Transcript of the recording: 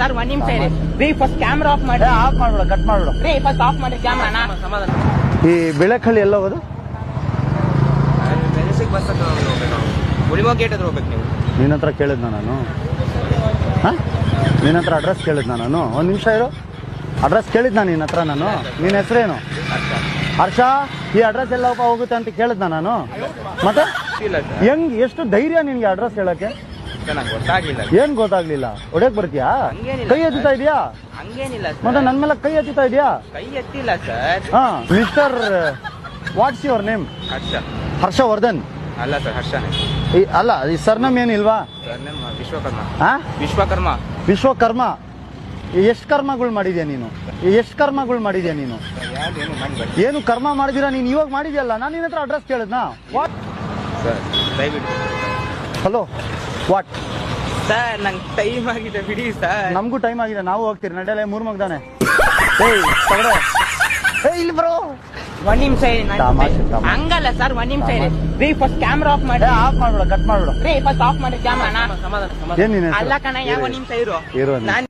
Sir ಒಂದ್ ನಿಮಿಷ ಇರಿ ರೀ, ಫಸ್ಟ್ ಕ್ಯಾಮ್ರಾ ಆಫ್ ಮಾಡಿ. ಆಫ್ ಮಾಡ್ಬೇಡ, ಕಟ್ ಮಾಡ್ಬೇಡ. ರೀ ಫಸ್ಟ್ ಆಫ್ ಮಾಡಿ ಕ್ಯಾಮ್ರಾನ. ಸಮಾಧಾನ. ಈ ಬೆಳಕಲ್ಲಿ ಎಲ್ಲ ಹೋಗೋದು? ಬಸ್ ಉಳಿಮೋ ಗೇಟ್ ಹತ್ರ ಹೋಗ್ಬೇಕು ನೀವು. ನಿನ್ನ ಹತ್ರ ಕೇಳಿದ್ನ ನಾನು? ಹಾಂ, ನಿನ್ನ ಹತ್ರ ಅಡ್ರೆಸ್ ಕೇಳಿದ್ನ ನಾನು? ಒಂದು ನಿಮಿಷ ಇರು, ಅಡ್ರೆಸ್ ಕೇಳಿದ್ನ ನಿನ್ನ ಹತ್ರ ನಾನು? ನಿನ್ನ ಹೆಸರೇನು? ಹರ್ಷ. ಈ ಅಡ್ರೆಸ್ ಎಲ್ಲ ಹೋಗುತ್ತೆ ಅಂತ ಕೇಳಿದ್ನ ನಾನು? ಮತ್ತೆ ಹೆಂಗ್, ಎಷ್ಟು ಧೈರ್ಯ ನಿನ್ಗೆ ಅಡ್ರೆಸ್ ಹೇಳಕ್ಕೆ? ಗೊತ್ತಾಗ್ಲಿಲ್ಲ. ಏನ್ ಗೊತ್ತಾಗ್ಲಿಲ್ಲ? ಹೊಡೆಯಕ್ ಬರ್ತೀಯಾ? ಕೈ ಎತ್ತುತ್ತಾ ಇದೆಯಾ? ಹಂಗೇನಿಲ್ಲ ಮತ್ತೆ ನನ್ ಮೇಲೆ ಕೈ ಎತ್ತುತ್ತಾ ಇದೆಯಾ? ಕೈ ಎತ್ತಿಲ್ಲ ಸರ್. ಹಾ, ಮಿಸ್ಟರ್ ವಾಟ್ಸ್ ಯುವರ್ ನೇಮ್? ಹರ್ಷ. ಹರ್ಷವರ್ಧನ್ ಅಲ್ಲ ಸರ್, ಹರ್ಷನೇ. ಅಲ್ಲ, ಈ ಸರ್ನಮ್ ಏನಿಲ್ವಾ? ವಿಶ್ವಕರ್ಮ. ಹಾ, ವಿಶ್ವಕರ್ಮ. ವಿಶ್ವಕರ್ಮ. ಎಷ್ಟು ಕರ್ಮಗಳು ಮಾಡಿದ್ಯಾ ನೀನು? ಎಷ್ಟು ಕರ್ಮಗಳು ಮಾಡಿದ್ಯಾ ನೀನು? ಏನು ಕರ್ಮ ಮಾಡಿದಿರಾ ನೀನು? ಇವಾಗ ಮಾಡಿದ್ಯಲ್ಲ, ನಾನು ನಿನ್ನ ಹತ್ರ ಅಡ್ರೆಸ್ ಕೇಳಿದ್ನಾ? ವಾಟ್ ಸರ್ ದಯವಿಟ್ಟು. ಹಲೋ, ವಾಟ್ ಸರ್ ನಂಗೆ ಟೈಮ್ ಆಗಿದೆ ಬಿಡಿ ಸರ್. ನಮಗೂ ಟೈಮ್ ಆಗಿದೆ, ನಾವು ಹೋಗ್ತೀರಿ. ನಡೆಯಲ್ಲ, ಮೂರ್ ಮಗ್ದಾನೆ. ಇಲ್ಲಿ ಬರೋ. ಒಂದ್ ನಿಮಿಷ ಇರಿ. ಹಂಗಲ್ಲ ಸರ್, ಒಂದ್ ನಿಮಿಷ ಇರಿ ರೀ, ಫಸ್ಟ್ ಕ್ಯಾಮ್ರಾ ಆಫ್ ಮಾಡಿ. ಆಫ್ ಮಾಡ್ಬೇಡ, ಕಟ್ ಮಾಡ್ಬೇಡ. ರೀ ಫಸ್ಟ್ ಆಫ್ ಮಾಡಿ ಕ್ಯಾಮ್ರಾನ. ಏನ್ ನೀನ್ ಹೆಸರು? ಅಲ್ಲ ಕಣ, ಯಾವ ಒಂದ್ ನಿಮಿಷ ಇರು. ಇರು. ನಾನು